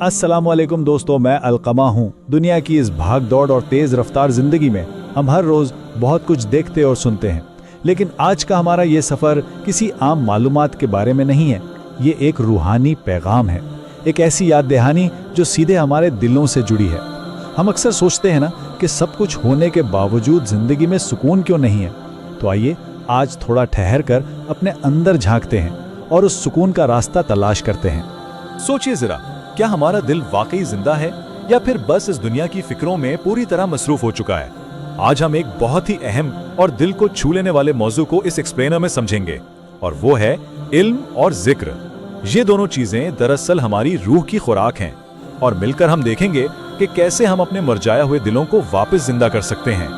अस्सलामुअलैकुम दोस्तों, मैं अलकमा हूँ। दुनिया की इस भाग दौड़ और तेज़ रफ्तार ज़िंदगी में हम हर रोज़ बहुत कुछ देखते और सुनते हैं, लेकिन आज का हमारा ये सफ़र किसी आम मालूमात के बारे में नहीं है। ये एक रूहानी पैगाम है, एक ऐसी याद दहानी जो सीधे हमारे दिलों से जुड़ी है। हम अक्सर सोचते हैं ना कि सब कुछ होने के बावजूद ज़िंदगी में सुकून क्यों नहीं है। तो आइए आज थोड़ा ठहर कर अपने अंदर झांकते हैं और उस सुकून का रास्ता तलाश करते हैं। सोचिए जरा, क्या हमारा दिल वाकई जिंदा है या फिर बस इस दुनिया की फिक्रों में पूरी तरह मसरूफ हो चुका है। आज हम एक बहुत ही अहम और दिल को छू लेने वाले मौजू को इस एक्सप्लेनर में समझेंगे, और वो है इल्म और जिक्र। ये दोनों चीजें दरअसल हमारी रूह की खुराक हैं, और मिलकर हम देखेंगे कि कैसे हम अपने मरजाया हुए दिलों को वापस जिंदा कर सकते हैं।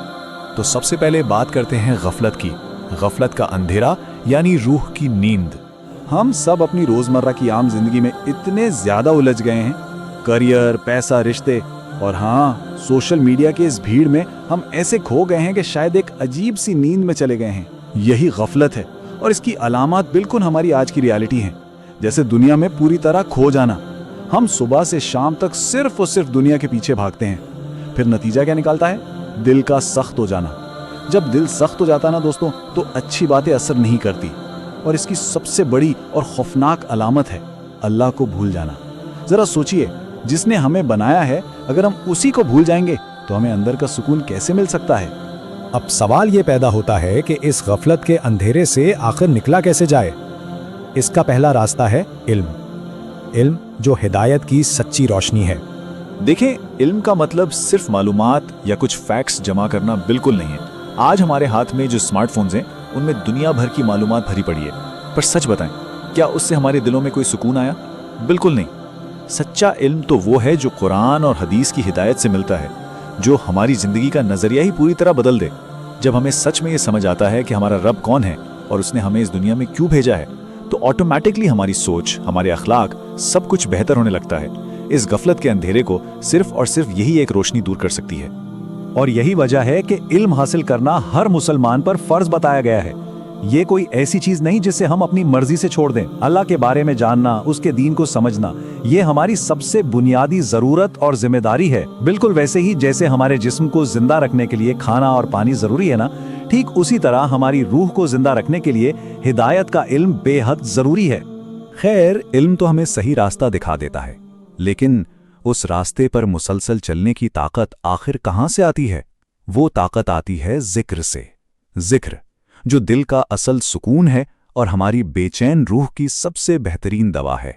तो सबसे पहले बात करते हैं गफलत की। गफलत का अंधेरा यानी रूह की नींद। हम सब अपनी रोजमर्रा की आम जिंदगी में इतने ज्यादा उलझ गए हैं, करियर, पैसा, रिश्ते और हाँ, सोशल मीडिया के इस भीड़ में हम ऐसे खो गए हैं कि शायद एक अजीब सी नींद में चले गए हैं। यही गफलत है, और इसकी अलामत बिल्कुल हमारी आज की रियलिटी है। जैसे दुनिया में पूरी तरह खो जाना। हम सुबह से शाम तक सिर्फ और सिर्फ दुनिया के पीछे भागते हैं। फिर नतीजा क्या निकलता है? दिल का सख्त हो जाना। जब दिल सख्त हो जाता है ना दोस्तों, तो अच्छी बातें असर नहीं करती, और इसकी सबसे बड़ी और खौफनाक अलामत है अल्लाह को भूल जाना। जरा सोचिए, जिसने हमें बनाया है, अगर हम उसी को भूल जाएंगे तो हमें अंदर का सुकून कैसे मिल सकता है? अब सवाल ये पैदा होता है कि इस गफलत के अंधेरे से आखिर निकला कैसे जाए। इसका पहला रास्ता है इल्म। इल्म जो हिदायत की सच्ची रोशनी है। देखें, इल्म का मतलब सिर्फ मालूमात या कुछ फैक्ट्स जमा करना बिल्कुल नहीं है। आज हमारे हाथ में जो स्मार्टफोन्स हैं, उनमें दुनिया भर की मालूमात भरी पड़ी है, पर सच बताएं, क्या उससे हमारे दिलों में कोई सुकून आया? बिल्कुल नहीं। सच्चा इल्म तो वो है जो कुरान और हदीस की हिदायत से मिलता है, जो हमारी जिंदगी का नजरिया ही पूरी तरह बदल दे। जब हमें सच में ये समझ आता है कि हमारा रब कौन है और उसने हमें इस दुनिया में क्यों भेजा है, तो ऑटोमेटिकली हमारी सोच, हमारे अखलाक, सब कुछ बेहतर होने लगता है। इस गफलत के अंधेरे को सिर्फ और सिर्फ यही एक रोशनी दूर कर सकती है। और यही वजह है कि इल्म हासिल करना हर मुसलमान पर फर्ज बताया गया है। ये कोई ऐसी चीज नहीं जिसे हम अपनी मर्जी से छोड़ दें। अल्लाह के बारे में जानना, उसके दीन को समझना, ये हमारी सबसे बुनियादी जरूरत और जिम्मेदारी है। बिल्कुल वैसे ही जैसे हमारे जिस्म को जिंदा रखने के लिए खाना और पानी जरूरी है ना, ठीक उसी तरह हमारी रूह को जिंदा रखने के लिए हिदायत का इल्म बेहद जरूरी है। खैर, इल्म तो हमें सही रास्ता दिखा देता है, लेकिन उस रास्ते पर मुसलसल चलने की ताकत आखिर कहां से आती है? वो ताकत आती है जिक्र से। जिक्र जो दिल का असल सुकून है और हमारी बेचैन रूह की सबसे बेहतरीन दवा है।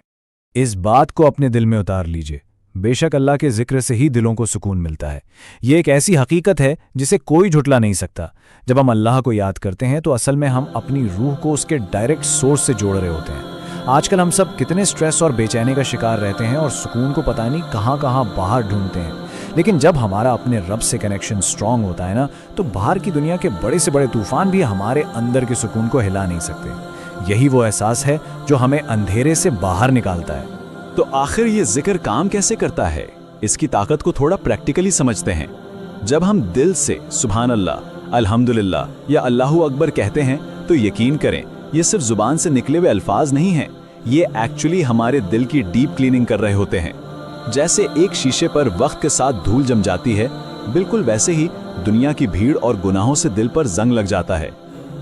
इस बात को अपने दिल में उतार लीजिए। बेशक अल्लाह के जिक्र से ही दिलों को सुकून मिलता है। ये एक ऐसी हकीकत है जिसे कोई झुटला नहीं सकता। जब हम अल्लाह को याद करते हैं तो असल में हम अपनी रूह को उसके डायरेक्ट सोर्स से जोड़ रहे होते हैं। आजकल हम सब कितने स्ट्रेस और बेचैनी का शिकार रहते हैं और सुकून को पता नहीं कहाँ कहाँ बाहर ढूंढते हैं। लेकिन जब हमारा अपने रब से कनेक्शन स्ट्रांग होता है ना, तो बाहर की दुनिया के बड़े से बड़े तूफान भी हमारे अंदर के सुकून को हिला नहीं सकते। यही वो एहसास है जो हमें अंधेरे से बाहर निकालता है। तो आखिर ये जिक्र काम कैसे करता है? इसकी ताकत को थोड़ा प्रैक्टिकली समझते हैं। जब हम दिल से सुभान अल्लाह, अल्हम्दुलिल्लाह या अल्लाहु अकबर कहते हैं, तो यकीन करें, ये सिर्फ जुबान से निकले हुए अल्फाज नहीं हैं। ये एक्चुअली हमारे दिल की डीप क्लीनिंग कर रहे होते हैं। जैसे एक शीशे पर वक्त के साथ धूल जम जाती है, बिल्कुल वैसे ही दुनिया की भीड़ और गुनाहों से दिल पर जंग लग जाता है।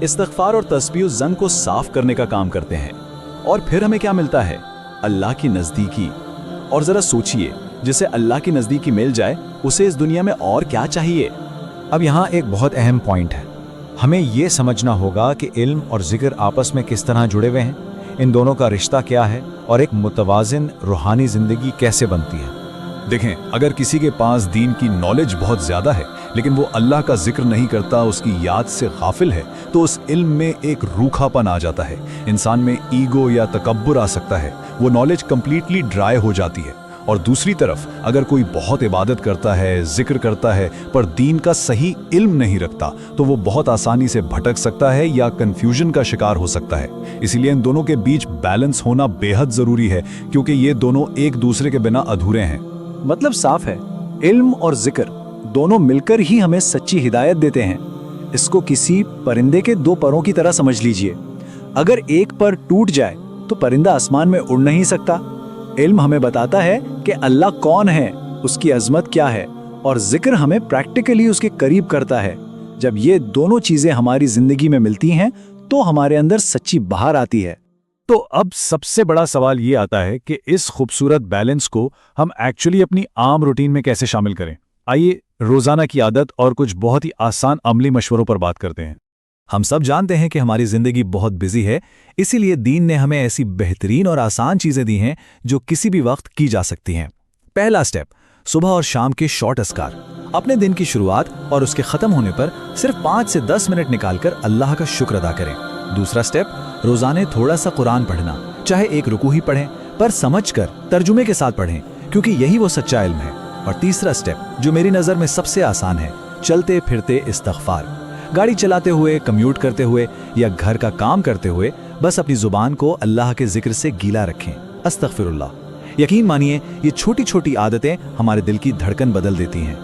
इस्तिग़फ़ार और तस्बीह उस जंग को साफ करने का काम करते हैं। और फिर हमें क्या मिलता है? अल्लाह की नज़दीकी। और ज़रा सोचिए, जिसे अल्लाह की नज़दीकी मिल जाए, उसे इस दुनिया में और क्या चाहिए? अब यहाँ एक बहुत अहम पॉइंट है। हमें ये समझना होगा कि इल्म और जिक्र आपस में किस तरह जुड़े हुए हैं, इन दोनों का रिश्ता क्या है, और एक मुतवाज़िन रूहानी ज़िंदगी कैसे बनती है। देखें, अगर किसी के पास दीन की नॉलेज बहुत ज़्यादा है, लेकिन वो अल्लाह का जिक्र नहीं करता, उसकी याद से गाफिल है, तो उस इल्म में एक रूखापन आ जाता है। इंसान में ईगो या तकब्बुर आ सकता है। वो नॉलेज कंप्लीटली ड्राई हो जाती है। और दूसरी तरफ अगर कोई बहुत इबादत करता है, जिक्र करता है, पर दीन का सही इल्म नहीं रखता, तो वो बहुत आसानी से भटक सकता है या कंफ्यूजन का शिकार हो सकता है। इसीलिए इन दोनों के बीच बैलेंस होना बेहद ज़रूरी है, क्योंकि ये दोनों एक दूसरे के बिना अधूरे हैं। मतलब साफ है, इल्म और जिक्र दोनों मिलकर ही हमें सच्ची हिदायत देते हैं। इसको किसी परिंदे के दो परों की तरह समझ लीजिए। अगर एक पर टूट जाए तो परिंदा आसमान में उड़ नहीं सकता। इल्म हमें बताता है कि अल्लाह कौन है, उसकी अजमत क्या है, और जिक्र हमें प्रैक्टिकली उसके करीब करता है। जब ये दोनों चीजें हमारी जिंदगी में मिलती हैं तो हमारे अंदर सच्ची बहार आती है। तो अब सबसे बड़ा सवाल ये आता है कि इस खूबसूरत बैलेंस को हम एक्चुअली अपनी आम रूटीन में कैसे शामिल करें। आइए रोजाना की आदत और कुछ बहुत ही आसान अमली मशवरों पर बात करते हैं। हम सब जानते हैं कि हमारी जिंदगी बहुत बिजी है, इसीलिए दीन ने हमें ऐसी बेहतरीन और आसान चीजें दी हैं जो किसी भी वक्त की जा सकती हैं। पहला स्टेप, सुबह और शाम के शॉर्ट अस्कार। अपने दिन की शुरुआत और उसके खत्म होने पर सिर्फ 5 से 10 मिनट निकालकर अल्लाह का शुक्र अदा करें। दूसरा स्टेप, रोजाने थोड़ा सा कुरान पढ़ना, चाहे एक रुकू ही पढ़ें, पर समझकर तर्जुमे के साथ पढ़ें, क्योंकि यही वो सच्चा इल्म है। और तीसरा स्टेप, जो मेरी नज़र में सबसे आसान है, चलते फिरते इस्तग़फ़ार। गाड़ी चलाते हुए, कम्यूट करते हुए या घर का काम करते हुए बस अपनी जुबान को अल्लाह के जिक्र से गीला रखें, अस्तग़फ़िरुल्लाह। यकीन मानिए ये छोटी छोटी आदतें हमारे दिल की धड़कन बदल देती हैं।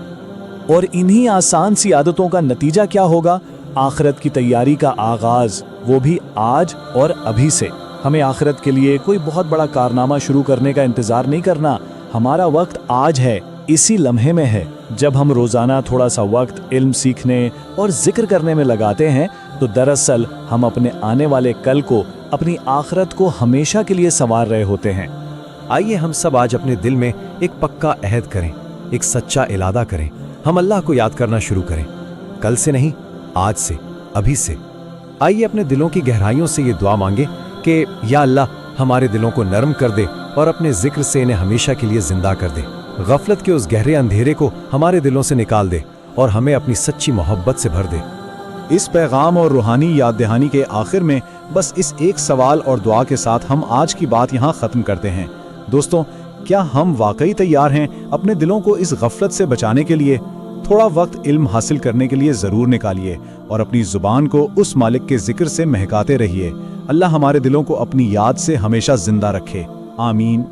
और इन्हीं आसान सी आदतों का नतीजा क्या होगा? आखिरत की तैयारी का आगाज, वो भी आज और अभी से। हमें आखिरत के लिए कोई बहुत बड़ा कारनामा शुरू करने का इंतजार नहीं करना। हमारा वक्त आज है, इसी लम्हे में है। जब हम रोजाना थोड़ा सा वक्त इल्म सीखने और जिक्र करने में लगाते हैं तो दरअसल हम अपने आने वाले कल को, अपनी आखिरत को हमेशा के लिए संवार रहे होते हैं। आइए हम सब आज अपने दिल में एक पक्का अहद करें, एक सच्चा इरादा करें। हम अल्लाह को याद करना शुरू करें, कल से नहीं, आज से, अभी से। आइए अपने दिलों की गहराइयों से ये दुआ मांगे कि या अल्लाह हमारे दिलों को नरम कर दे और अपने जिक्र से इन्हें हमेशा के लिए जिंदा कर दे। गफलत के उस गहरे अंधेरे को हमारे दिलों से निकाल दे और हमें अपनी सच्ची मोहब्बत से भर दे। इस पैगाम और रूहानी याद दहानी के आखिर में बस इस एक सवाल और दुआ के साथ हम आज की बात यहाँ ख़त्म करते हैं। दोस्तों, क्या हम वाकई तैयार हैं अपने दिलों को इस गफलत से बचाने के लिए? थोड़ा वक्त इल्म हासिल करने के लिए ज़रूर निकालिए और अपनी ज़ुबान को उस मालिक के जिक्र से महकाते रहिए। अल्लाह हमारे दिलों को अपनी याद से हमेशा जिंदा रखे। आमीन।